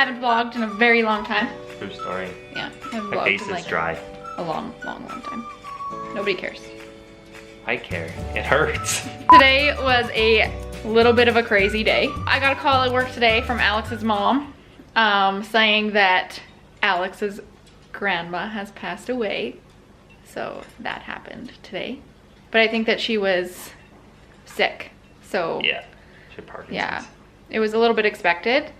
Haven't vlogged in a very long time. True story. Yeah, I haven't My vlogged face in is like dry. a long time. Nobody cares. I care. It hurts. Today was a little bit of a crazy day. I got a call at work today from Alex's mom saying that Alex's grandma has passed away. So that happened today. But I think that she was sick. So yeah, she had Parkinson's. Yeah, it was a little bit expected.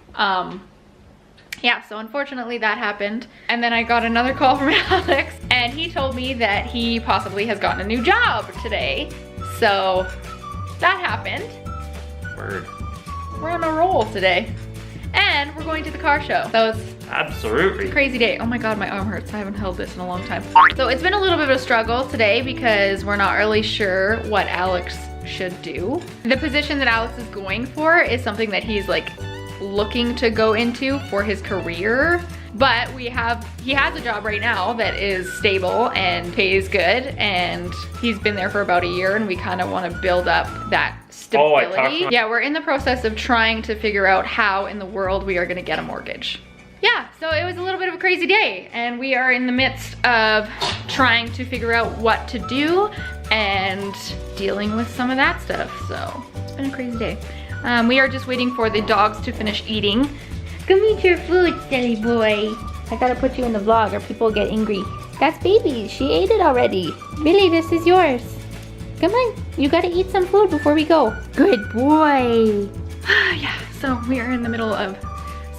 Yeah, so unfortunately that happened. And then I got another call from Alex and he told me that he possibly has gotten a new job today. So that happened. Word. We're on a roll today. And we're going to the car show. So it's Absolutely. a crazy day. Oh my God, my arm hurts. I haven't held this in a long time. So it's been a little bit of a struggle today because we're not really sure what Alex should do. The position that Alex is going for is something that he's like looking to go into for his career. But he has a job right now that is stable and pays good, and he's been there for about a year, and we kind of want to build up that stability. Yeah, we're in the process of trying to figure out how in the world we are going to get a mortgage. Yeah, so it was a little bit of a crazy day, and we are in the midst of trying to figure out what to do and dealing with some of that stuff. So it's been a crazy day. We are just waiting for the dogs to finish eating. Come eat your food, silly boy. I gotta put you in the vlog or people get angry. That's baby, she ate it already. Billy, this is yours. Come on, you gotta eat some food before we go. Good boy. Yeah, so we are in the middle of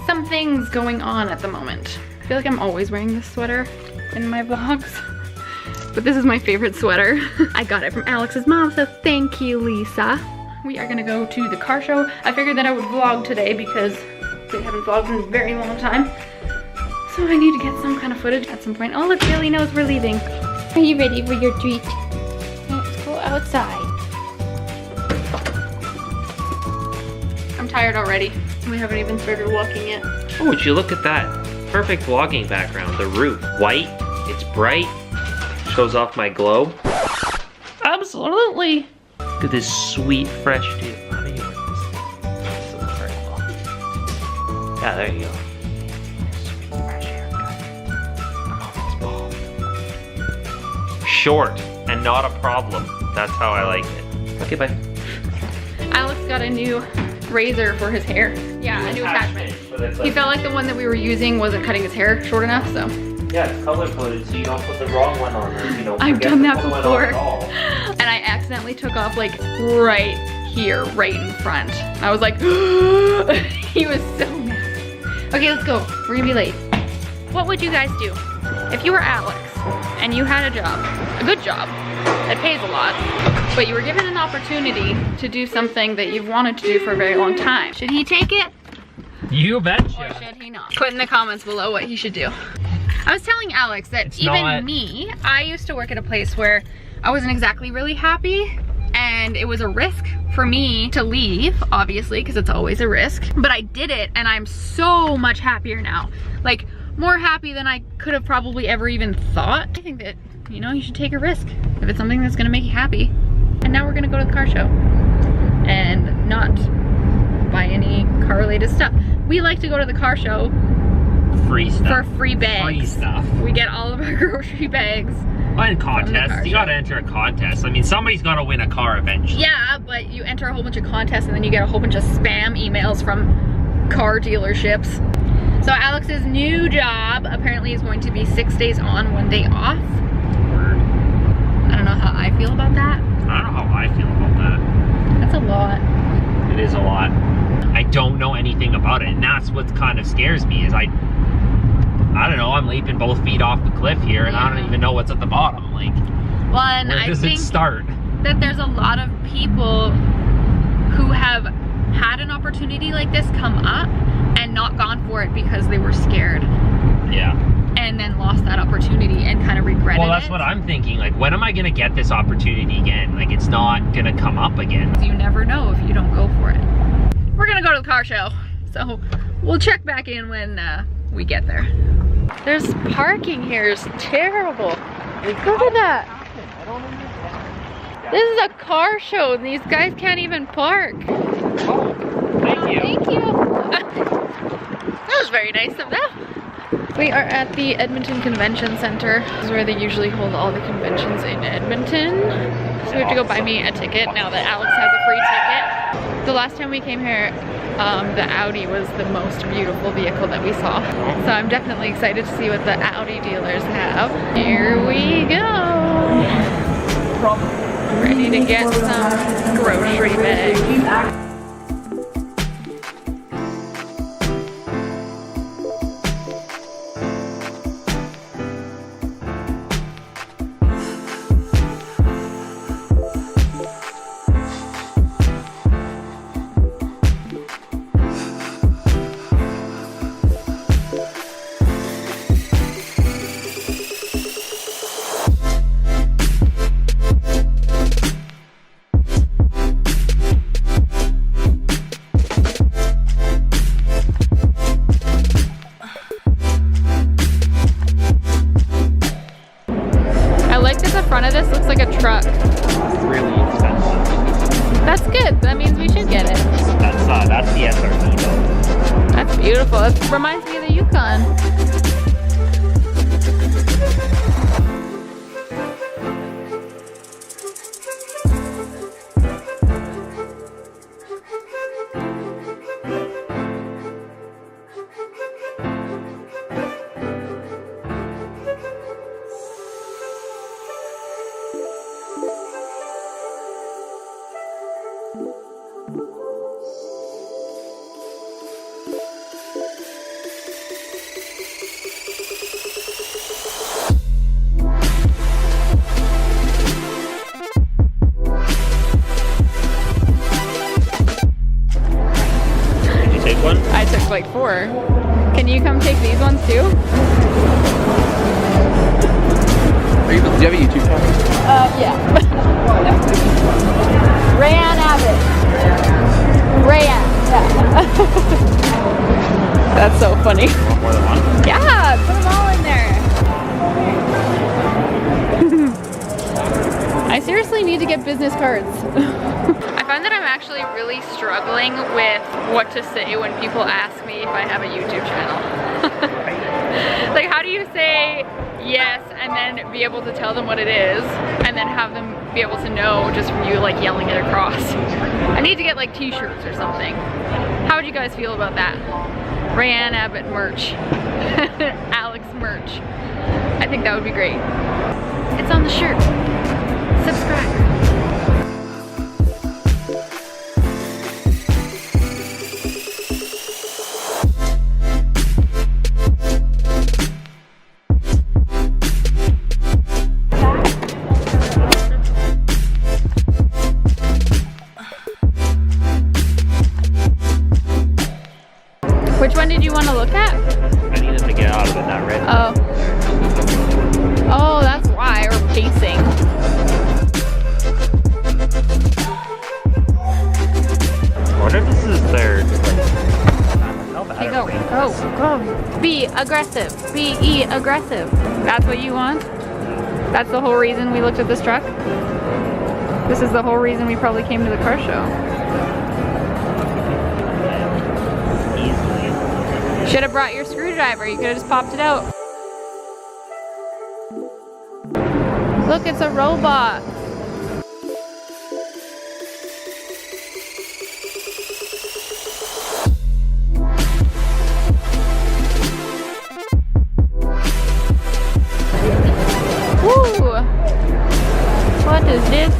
some things going on at the moment. I feel like I'm always wearing this sweater in my vlogs. But this is my favorite sweater. I got it from Alex's mom, so thank you, Lisa. We are gonna go to the car show. I figured that I would vlog today because we haven't vlogged in a very long time. So I need to get some kind of footage at some point. Oh, look, Billy knows we're leaving. Are you ready for your treat? Let's go outside. I'm tired already. We haven't even started walking yet. Oh, would you look at that? Perfect vlogging background. The roof, white, it's bright, shows off my glow. Absolutely. Look at this sweet, fresh view. How do you work this? This is very well. Yeah, there you go. Sweet, fresh haircut. I'm almost bald. Short and not a problem. That's how I like it. Okay, bye. Alex got a new razor for his hair. Yeah, a new attachment. He felt like the one that we were using wasn't cutting his hair short enough, so. Yeah, it's color coded so you don't put the wrong one on or you don't I've done that forget the before. one on at all. And I accidentally took off like right here, right in front. I was like, he was so mad. Okay, let's go. We're gonna be late. What would you guys do if you were Alex and you had a job, a good job, that pays a lot, but you were given an opportunity to do something that you've wanted to do for a very long time? Should he take it? You betcha. Or should he not? Put in the comments below what he should do. I was telling Alex that me, I used to work at a place where I wasn't exactly really happy, and it was a risk for me to leave, obviously, because it's always a risk, but I did it and I'm so much happier now. Like, more happy than I could have probably ever even thought. I think that, you know, you should take a risk if it's something that's gonna make you happy. And now we're gonna go to the car show and not buy any car related stuff. We like to go to the car show free stuff. For free bags. Free stuff. We get all of our grocery bags. And contests. You gotta enter a contest. I mean, somebody's gotta win a car eventually. Yeah, but you enter a whole bunch of contests and then you get a whole bunch of spam emails from car dealerships. So Alex's new job apparently is going to be 6 days on, 1 day off. Word. I don't know how I feel about that. I don't know how I feel about that. That's a lot. It is a lot. I don't know anything about it, and that's what kind of scares me is I don't know, I'm leaping both feet off the cliff here and I don't even know what's at the bottom. Like, well, and where does it start? That there's a lot of people who have had an opportunity like this come up and not gone for it because they were scared. Yeah. And then lost that opportunity and kind of regretted it. Well, that's what I'm thinking. Like, when am I gonna get this opportunity again? Like, it's not gonna come up again. You never know if you don't go for it. We're gonna go to the car show, so we'll check back in when we get there. There's parking here, it's terrible. Look at that. This is a car show and these guys can't even park. Oh, thank you. Thank you. This very nice of them. We are at the Edmonton Convention Center. This is where they usually hold all the conventions in Edmonton. So we have to go buy me a ticket now that Alex has a free ticket. The last time we came here, the Audi was the most beautiful vehicle that we saw. So I'm definitely excited to see what the Audi dealers have. Here we go. Ready to get some grocery bags. Front of this looks like a truck. Really expensive. That's good. That means we should get it. That's the SRT though. That's beautiful. It reminds me of the Yukon. I took like 4. Can you come take these ones too? Do you have a YouTube channel? Yeah. Raeann Abbott. Raeann, yeah. That's so funny. More than one? Yeah, put them all in there. I seriously need to get business cards. I find that I'm actually really struggling with what to say when people ask me if I have a YouTube channel. Like, how do you say yes and then be able to tell them what it is and then have them be able to know just from you like yelling it across? I need to get like t-shirts or something. How would you guys feel about that? Raeann Abbott merch. Alex merch. I think that would be great. It's on the shirt. Subscribe. Which one did you want to look at? I needed to get out of it, not red. Oh. Oh, that's why we're pacing. I wonder if this is their... Okay, go. Go. Be aggressive. Be aggressive. That's what you want? That's the whole reason we looked at this truck? This is the whole reason we probably came to the car show. Should have brought your screwdriver. You could have just popped it out. Look, it's a robot. Woo! What is this?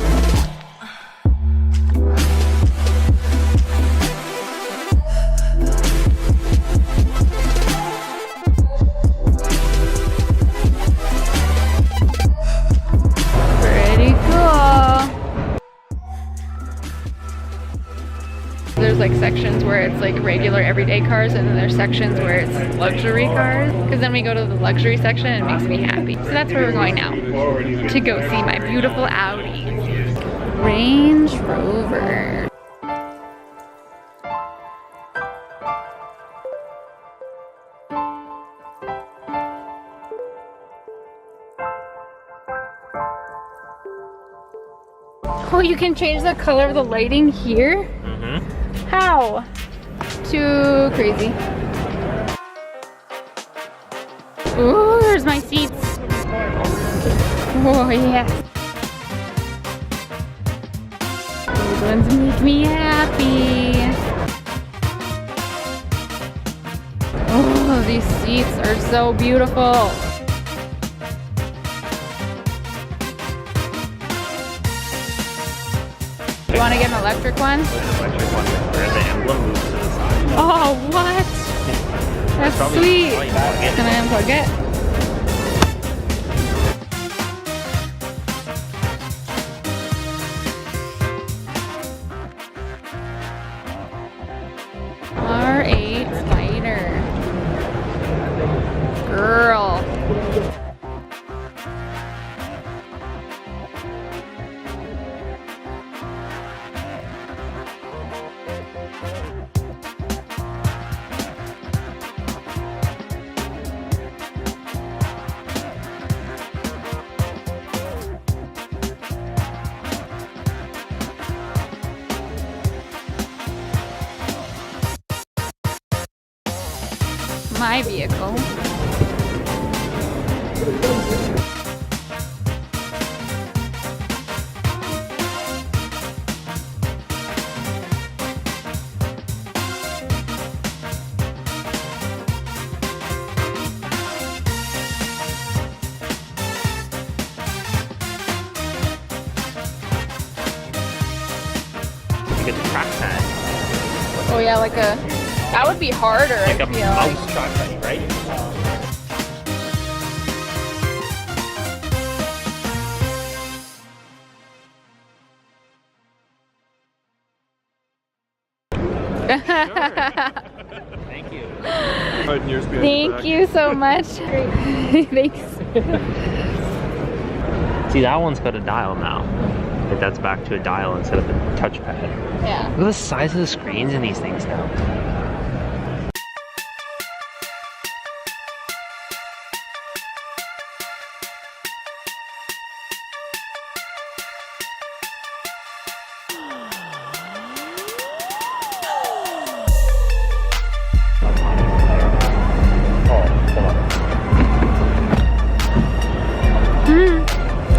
There's like sections where it's like regular everyday cars, and then there's sections where it's luxury cars, because then we go to the luxury section and it makes me happy. So that's where we're going now, to go see my beautiful Audi. Range Rover. Oh, you can change the color of the lighting here? Mm-hmm. How? Too crazy. Ooh, there's my seats. Oh, yeah. Those ones make me happy. Oh, these seats are so beautiful. You want to get an electric one? Electric one where the emblem moves to the side. Oh, what? That's sweet. Can I unplug it? R8 Spider. Girl. My vehicle. You get the trackpad. Oh yeah, like a, that would be harder. Like a I feel like. mouse trackpad, right? Thank you. Thank you so much. Thanks. See, that one's got a dial now. Like that's back to a dial instead of a touchpad. Yeah. Look at the size of the screens in these things now.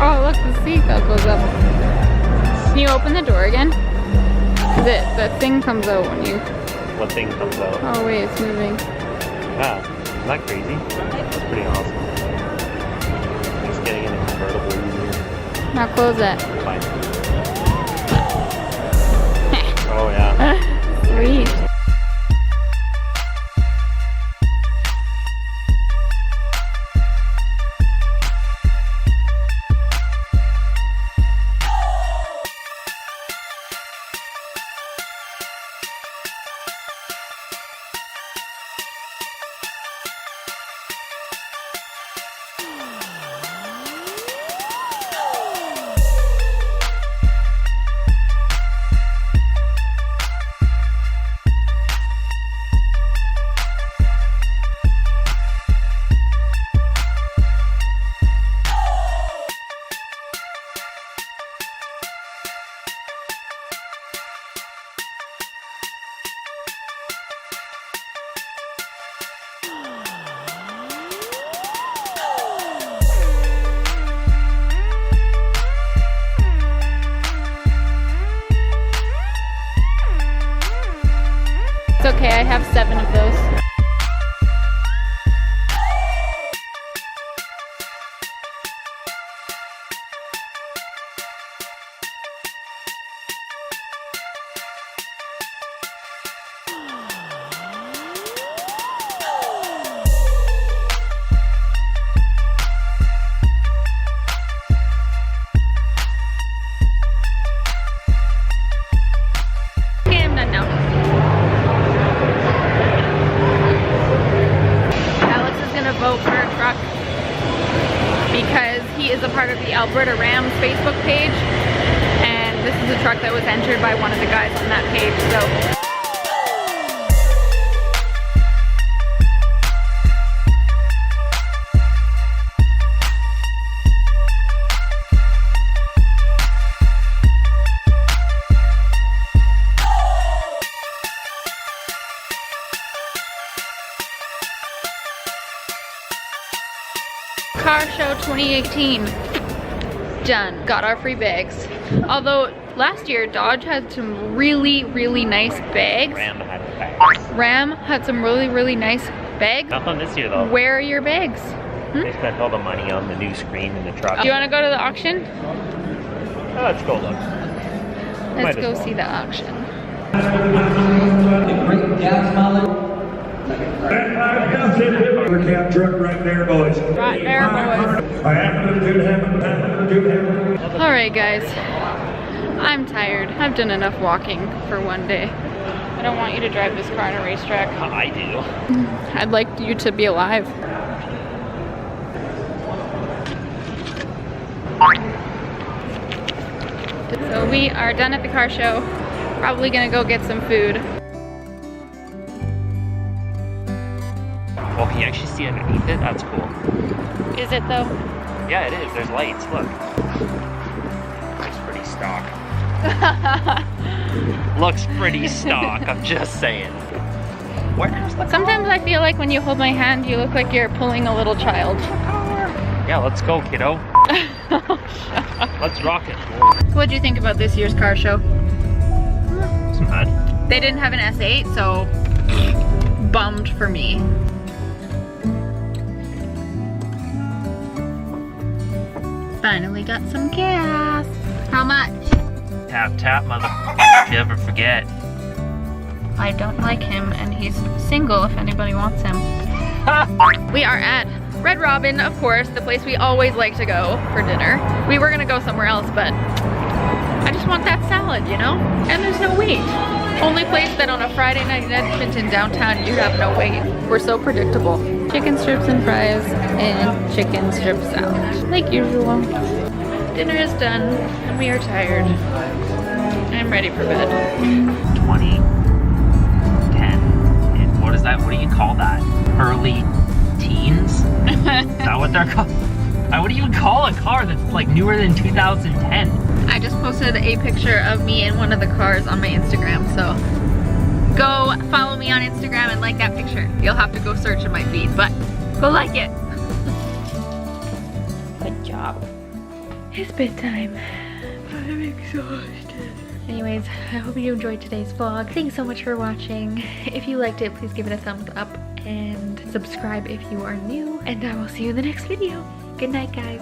Oh, look, the seatbelt goes up. Can you open the door again? The thing comes out when you... What thing comes out? Oh wait, it's moving. Yeah, isn't that crazy? That's pretty awesome. Just getting in a convertible easier. Now close it. Fine. Oh yeah. Sweet. It's okay, I have 7 of those. Okay, I'm done now. Alex is gonna vote for a truck because he is a part of the Alberta Rams Facebook page, and this is a truck that was entered by one of the guys on that page, so. Car Show 2018. Done. Got our free bags. Although last year Dodge had some really, really nice bags. Ram had bags. Ram had some really, really nice bags. Nothing this year though. Where are your bags? They spent all the money on the new screen in the truck. Do you want to go to the auction? Oh, let's go look. Let's go see the auction. Cab truck right there, boys. Right there, boys. I happen to have Alright guys, I'm tired. I've done enough walking for one day. I don't want you to drive this car on a racetrack. I do. I'd like you to be alive. So we are done at the car show. Probably gonna go get some food. Well, can you actually see underneath it? That's cool. Is it though? Yeah, it is. There's lights. Look. Looks pretty stock. Looks pretty stock. I'm just saying. Where's the Sometimes I feel like when you hold my hand, you look like you're pulling a little child. Yeah, let's go, kiddo. Let's rock it. What do you think about this year's car show? Some bad. They didn't have an S8, so bummed for me. Finally got some gas. How much? Tap, tap, mother. If you ever forget. I don't like him, and he's single if anybody wants him. We are at Red Robin, of course, the place we always like to go for dinner. We were gonna go somewhere else, but I just want that salad, you know? And there's no wait. Only place that on a Friday night in Edmonton downtown you have no wait. We're so predictable. Chicken strips and fries and chicken strip salad, like usual. Dinner is done and we are tired. I'm ready for bed. 20, 10, and what is that? What do you call that? Early teens? Is that what they're called? What do you even call a car that's like newer than 2010? I just posted a picture of me in one of the cars on my Instagram, so go follow me on Instagram and like that picture. You'll have to go search in my feed, but go like it. Good job. It's bedtime. I'm exhausted. Anyways, I hope you enjoyed today's vlog. Thanks so much for watching. If you liked it, please give it a thumbs up and subscribe if you are new. And I will see you in the next video. Good night, guys.